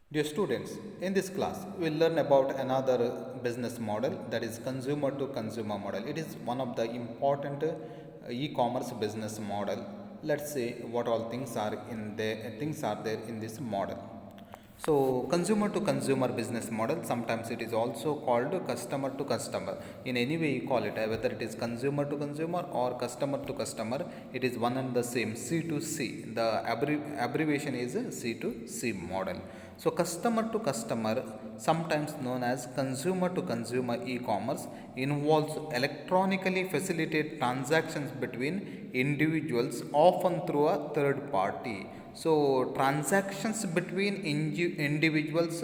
Dear students, in this class, we'll learn about another business model, that is consumer to consumer model. It is one of the important e-commerce business model. Let's see what all things are there in this model. So, consumer to consumer business model, sometimes it is also called customer to customer. In any way you call it, whether it is consumer to consumer or customer to customer, it is one and the same, C2C. The abbreviation is C2C model. So, customer to customer, sometimes known as consumer to consumer e-commerce, involves electronically facilitate transactions between individuals, often through a third party. So, transactions between individuals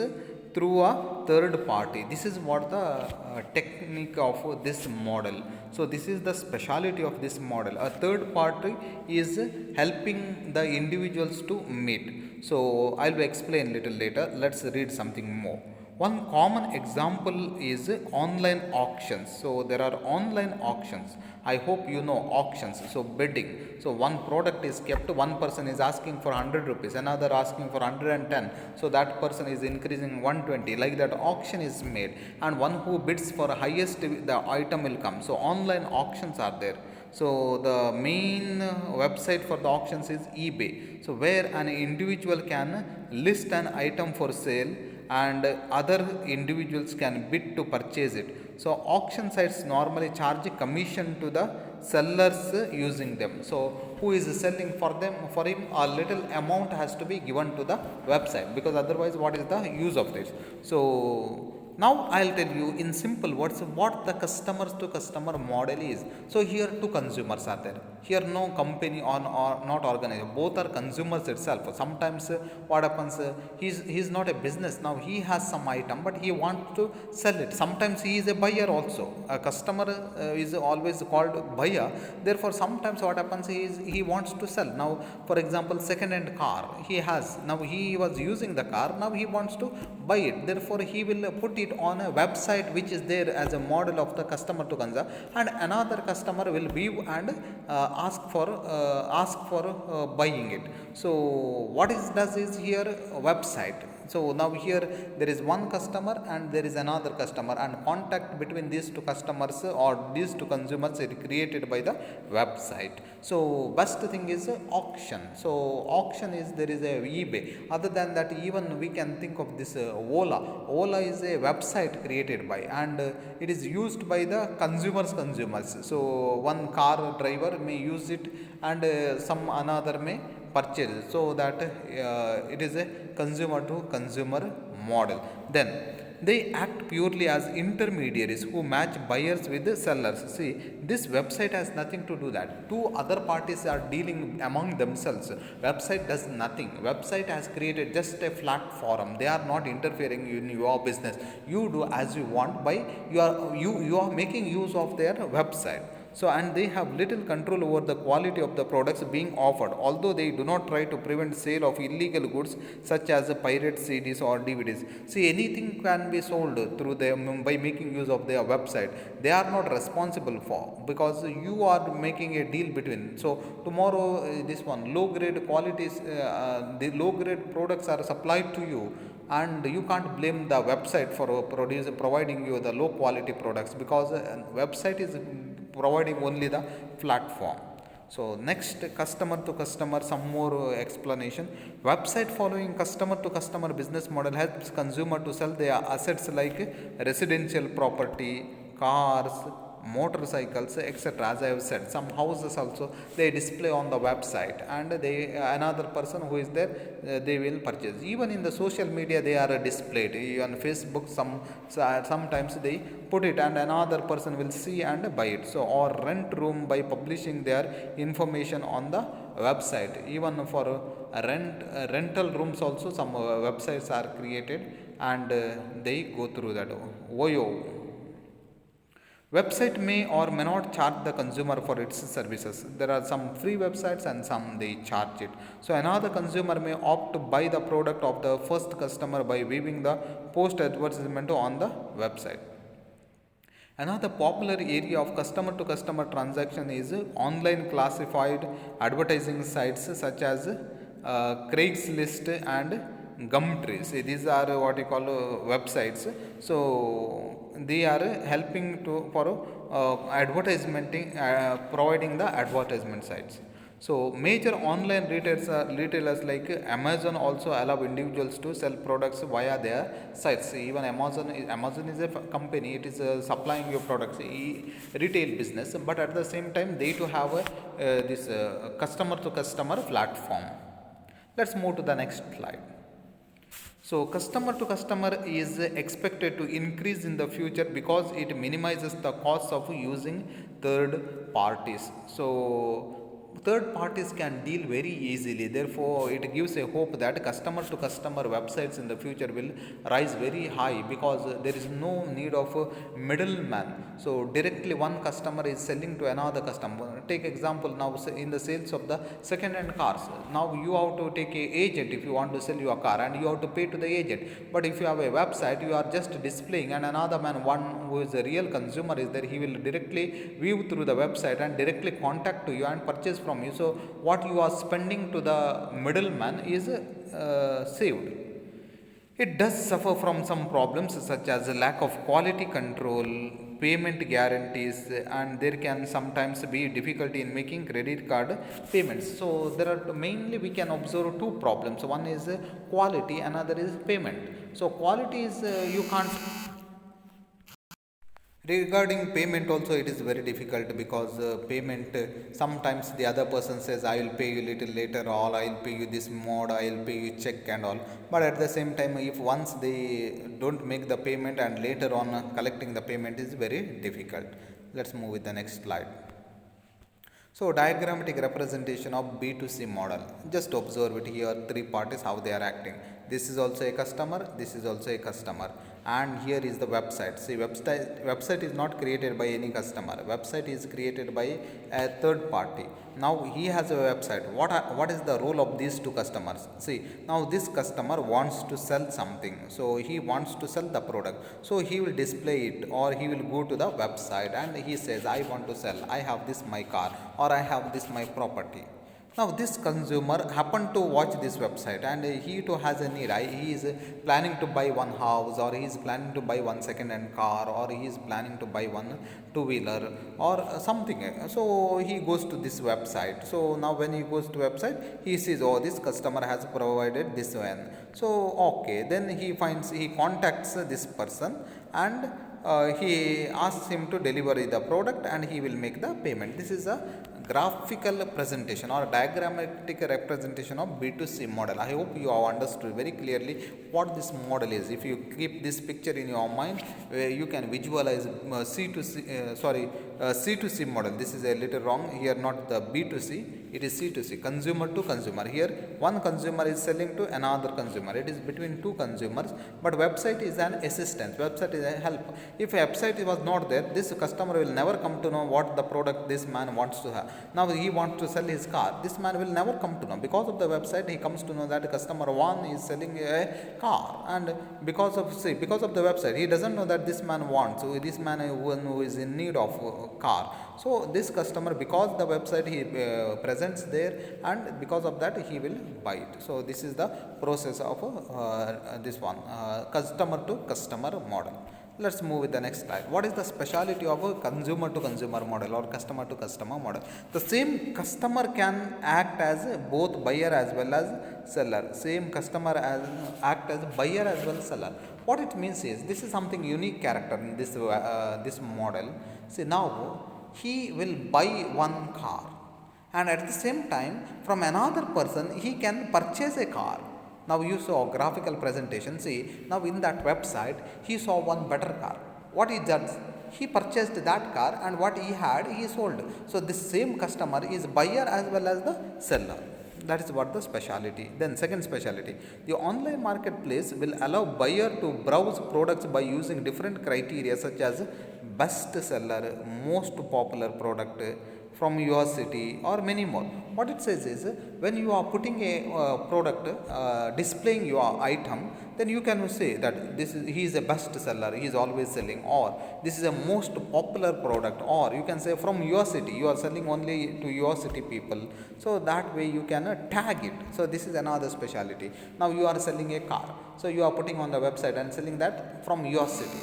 through a third party. This is what the technique of this model. So, this is the speciality of this model. A third party is helping the individuals to meet. So, I will explain little later. Let's read something more. One common example is online auctions. So there are online auctions. I hope you know auctions. So bidding. So one product is kept, one person is asking for 100 rupees, another asking for 110. So that person is increasing 120. Like that auction is made, and one who bids for highest the item will come. So online auctions are there. So the main website for the auctions is eBay. So where an individual can list an item for sale and other individuals can bid to purchase it. So auction sites normally charge commission to the sellers using them. So who is selling for them, for him a little amount has to be given to the website, because otherwise what is the use of this? So now I'll tell you in simple words what the customers to customer model is. So here two consumers are there. Here no company or not organized. Both are consumers itself. Sometimes what happens? He's not a business. Now he has some item, but he wants to sell it. Sometimes he is a buyer also. A customer is always called buyer. Therefore, sometimes what happens is he wants to sell. Now, for example, second-hand car he has. Now he was using the car. Now he wants to buy it. Therefore, he will put it on a website which is there as a model of the customer to consumer, and another customer will view and ask for buying it. So what is does is here website. So now here there is one customer and there is another customer, and contact between these two customers or these two consumers is created by the website. So best thing is auction. So auction is, there is a eBay. Other than that, even we can think of this Ola. Ola is a website created by, and it is used by the consumers. So one car driver may use it, and some another may purchase, so that it is a consumer to consumer model. Then they act purely as intermediaries who match buyers with the sellers. See, this website has nothing to do that. Two other parties are dealing among themselves. Website does nothing. Website has created just a flat forum. They are not interfering in your business. You do as you want by you are making use of their website. So, and they have little control over the quality of the products being offered, although they do not try to prevent sale of illegal goods such as pirate CDs or DVDs. See, anything can be sold through them by making use of their website. They are not responsible for, because you are making a deal between. So tomorrow this one low grade qualities, the low grade products are supplied to you, and you can't blame the website for providing you the low quality products, because website is providing only the platform. So next, customer to customer, some more explanation. Website following customer to customer business model helps consumer to sell their assets like residential property, cars, motorcycles, etc. As I have said, some houses also they display on the website, and they another person who is there, they will purchase. Even in the social media they are displayed. On Facebook, sometimes they put it and another person will see and buy it. So or rent room by publishing their information on the website. Even for rental rooms also some websites are created, and they go through that. Oyo website may or may not charge the consumer for its services. There are some free websites and some they charge it. So another consumer may opt to buy the product of the first customer by viewing the post advertisement on the website. Another popular area of customer to customer transaction is online classified advertising sites such as Craigslist and gum trees. These are what you call websites. So they are helping to for advertisementing, providing the advertisement sites. So major online retailers like Amazon also allow individuals to sell products via their sites. Even Amazon is a company. It is supplying your products, retail business. But at the same time, they too have this customer to customer platform. Let's move to the next slide. So customer to customer is expected to increase in the future because it minimizes the cost of using third parties. So third parties can deal very easily. Therefore, it gives a hope that customer to customer websites in the future will rise very high because there is no need of a middleman. So directly one customer is selling to another customer. Take example now in the sales of the second hand cars. Now you have to take a agent if you want to sell your car, and you have to pay to the agent. But if you have a website, you are just displaying, and another man, one who is a real consumer is there, he will directly view through the website and directly contact to you and purchase from you. So what you are spending to the middleman is saved. It does suffer from some problems such as a lack of quality control, payment guarantees, and there can sometimes be difficulty in making credit card payments. So there are mainly we can observe two problems. One is quality, another is payment. So quality is you can't. Regarding payment also it is very difficult because payment sometimes the other person says I will pay you little later, or I will pay you this mode, I will pay you check and all. But at the same time, if once they don't make the payment and later on collecting the payment is very difficult. Let's move with the next slide. So diagrammatic representation of B2C model. Just observe it here, three parties how they are acting. This is also a customer, this is also a customer, and here is the website. See, website is not created by any customer. Website is created by a third party. Now he has a website. What is the role of these two customers? See, now this customer wants to sell something, so he wants to sell the product. So he will display it, or he will go to the website and he says, I want to sell. I have this my car, or I have this my property. Now this consumer happened to watch this website, and he too has a need. He is planning to buy one house, or he is planning to buy one second hand car, or he is planning to buy one two wheeler or something. So he goes to this website. So now when he goes to website, he sees, oh, this customer has provided this one. So okay, then he contacts this person, and he asks him to deliver the product, and he will make the payment. This is a graphical presentation or diagrammatic representation of B2C model. I hope you have understood very clearly what this model is. If you keep this picture in your mind, you can visualize C2C model. This is a little wrong here, not the B2C, it is C2C, consumer to consumer. Here one consumer is selling to another consumer. It is between two consumers, but website is an assistant, website is a help. If a website was not there, this customer will never come to know what the product this man wants to have. Now he wants to sell his car. This man will never come to know. Because of the website, he comes to know that customer one is selling a car, and because of the website, he doesn't know that this man wants. So this man who is in need of a car. So this customer, because the website he presents there, and because of that he will buy it. So this is the process of this one customer to customer model. Let's move with the next slide. What is the speciality of a consumer to consumer model or customer to customer model? The same customer can act as both buyer as well as seller. Same customer act as buyer as well as seller. What it means is, this is something unique character in this model. See, now he will buy one car, and at the same time from another person he can purchase a car. Now you saw graphical presentation. See, now in that website he saw one better car. What he does? He purchased that car, and what he had he sold. So this same customer is buyer as well as the seller. That is what the speciality. Then second speciality, the online marketplace will allow buyer to browse products by using different criteria such as best seller, most popular product, from your city, or many more. What it says is when you are putting a product, displaying your item, then you can say that this is he is a best seller, he is always selling, or this is a most popular product, or you can say from your city, you are selling only to your city people. So that way you can tag it. So this is another specialty. Now you are selling a car, so you are putting on the website and selling that from your city.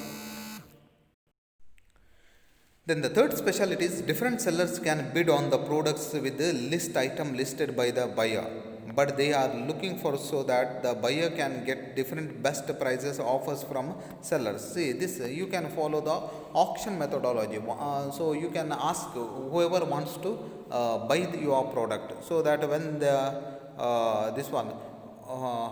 Then the third specialty is different sellers can bid on the products with the list item listed by the buyer, but they are looking for so that the buyer can get different best prices offers from sellers. See this, you can follow the auction methodology. So you can ask whoever wants to buy your product, so that when the this one uh,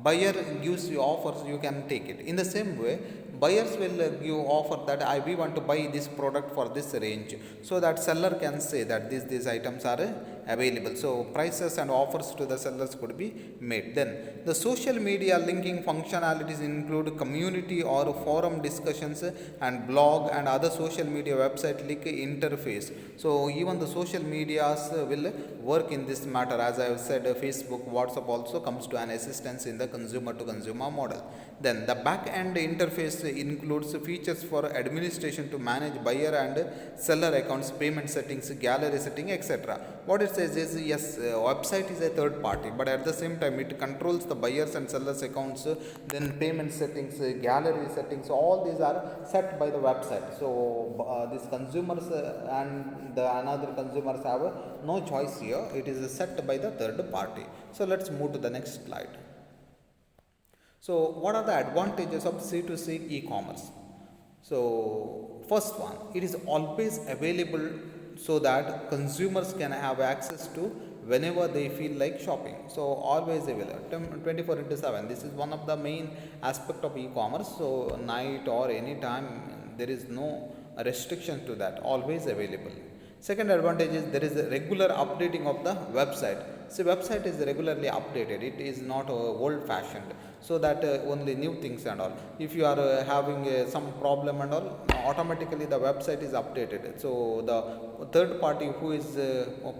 buyer gives you offers, you can take it. In the same way, buyers will give offer that we want to buy this product for this range, so that seller can say that these items are available. So prices and offers to the sellers could be made. Then the social media linking functionalities include community or forum discussions and blog and other social media website link interface. So even the social medias will work in this matter. As I have said, Facebook, WhatsApp also comes to an assistance in the consumer to consumer model. Then the back end interface includes features for administration to manage buyer and seller accounts, payment settings, gallery setting, etc. What it says is, yes, website is a third party, but at the same time it controls the buyers and sellers accounts, then payment settings, gallery settings, all these are set by the website. So these consumers and the another consumers have no choice here. It is set by the third party. So let's move to the next slide. So what are the advantages of C2C e-commerce? So first one, it is always available, so that consumers can have access to whenever they feel like shopping. So always available 24 into 7. This is one of the main aspect of e-commerce. So night or any time, there is no restriction to that, always available. Second advantage is there is a regular updating of the website. So website is regularly updated. It is not old fashioned, so that only new things and all. If you are having some problem and all, automatically the website is updated. So the third party who is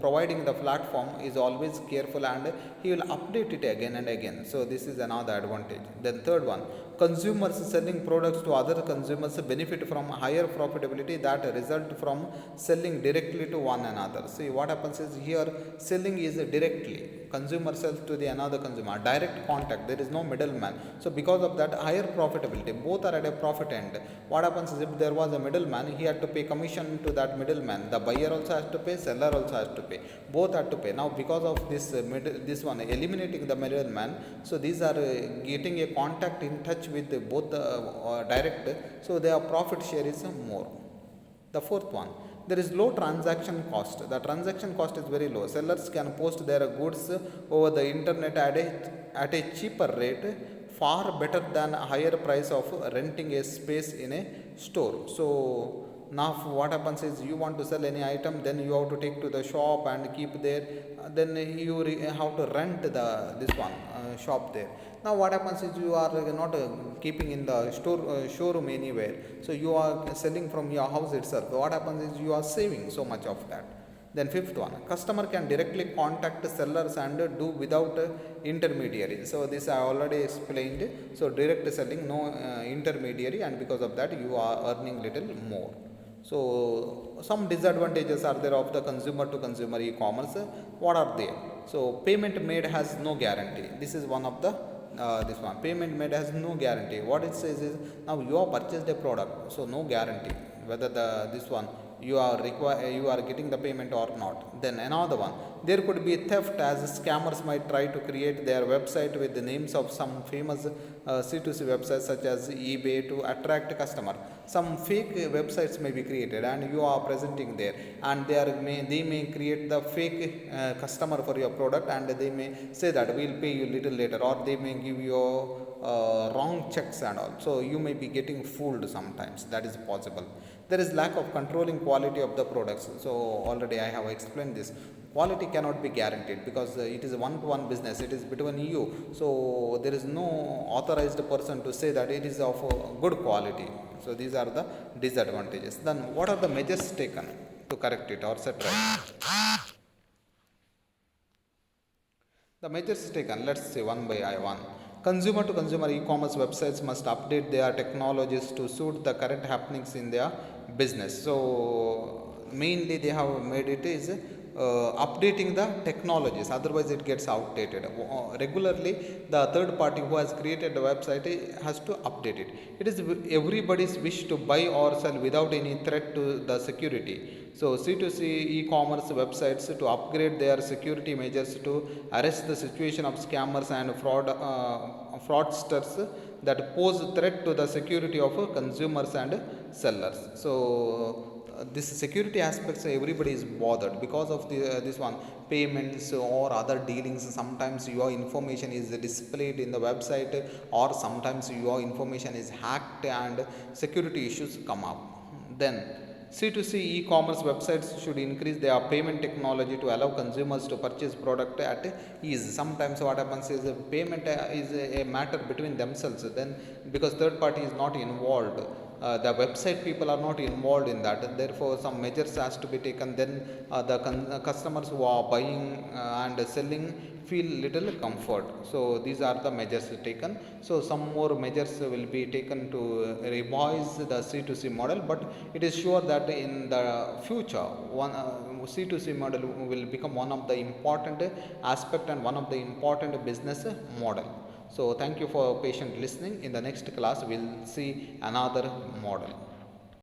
providing the platform is always careful, and he will update it again and again. So this is another advantage. Then third one, consumers selling products to other consumers benefit from higher profitability that result from selling directly to one another. See what happens is, here selling is directly, consumer sells to the another consumer, direct contact, there is no middleman. So because of that, higher profitability, both are at a profit end. What happens is, if there was a middleman, he had to pay commission to that middleman, the buyer also has to pay, seller also has to pay, both have to pay. Now because of this this one eliminating the middleman, so these are getting a contact in touch with both direct, so their profit share is more. The fourth one, there is low transaction cost. The transaction cost is very low. Sellers can post their goods over the internet at a cheaper rate, far better than a higher price of renting a space in a store. So now what happens is, you want to sell any item, then you have to take to the shop and keep there, then you have to rent the this one shop there. Now what happens is, you are not keeping in the showroom anywhere, so you are selling from your house itself. So what happens is, you are saving so much of that. Then fifth one, customer can directly contact sellers and do without intermediary. So this I already explained. So direct selling, no intermediary, and because of that you are earning little more. So some disadvantages are there of the consumer to consumer e-commerce. What are they? So payment made has no guarantee. This is one of the this one, payment made has no guarantee. What it says is, now you have purchased a product, so no guarantee whether this one you are getting the payment or not. Then another one, there could be theft, as scammers might try to create their website with the names of some famous C2C websites such as eBay to attract customer. Some fake websites may be created and you are presenting there, and they may create the fake customer for your product, and they may say that we'll pay you little later, or they may give you wrong checks and all. So you may be getting fooled sometimes. That is possible. There is lack of controlling quality of the products. So already I have explained this. Quality cannot be guaranteed, because it is a one-to-one business. It is between you. So there is no authorized person to say that it is of good quality. So these are the disadvantages. Then what are the measures taken to correct it or set right. The measures taken, let's see one by one. Consumer to consumer e-commerce websites must update their technologies to suit the current happenings in their business. So mainly they have made it is updating the technologies, otherwise it gets outdated. Regularly the third party who has created the website has to update it. It is everybody's wish to buy or sell without any threat to the security. So C2C e-commerce websites to upgrade their security measures to arrest the situation of scammers and fraudsters that pose threat to the security of consumers and sellers. So this security aspects everybody is bothered because of this one payments or other dealings. Sometimes your information is displayed in the website, or sometimes your information is hacked and security issues come up. Then C2C e-commerce websites should increase their payment technology to allow consumers to purchase product at ease. Sometimes what happens is payment is a matter between themselves. Then because third party is not involved, the website people are not involved in that, and therefore some measures has to be taken. Then the customers who are buying and selling feel little comfort. So these are the measures taken. So some more measures will be taken to revise the C2C model, but it is sure that in the future one C2C model will become one of the important aspect and one of the important business model. So thank you for patient listening. In the next class we'll see another model.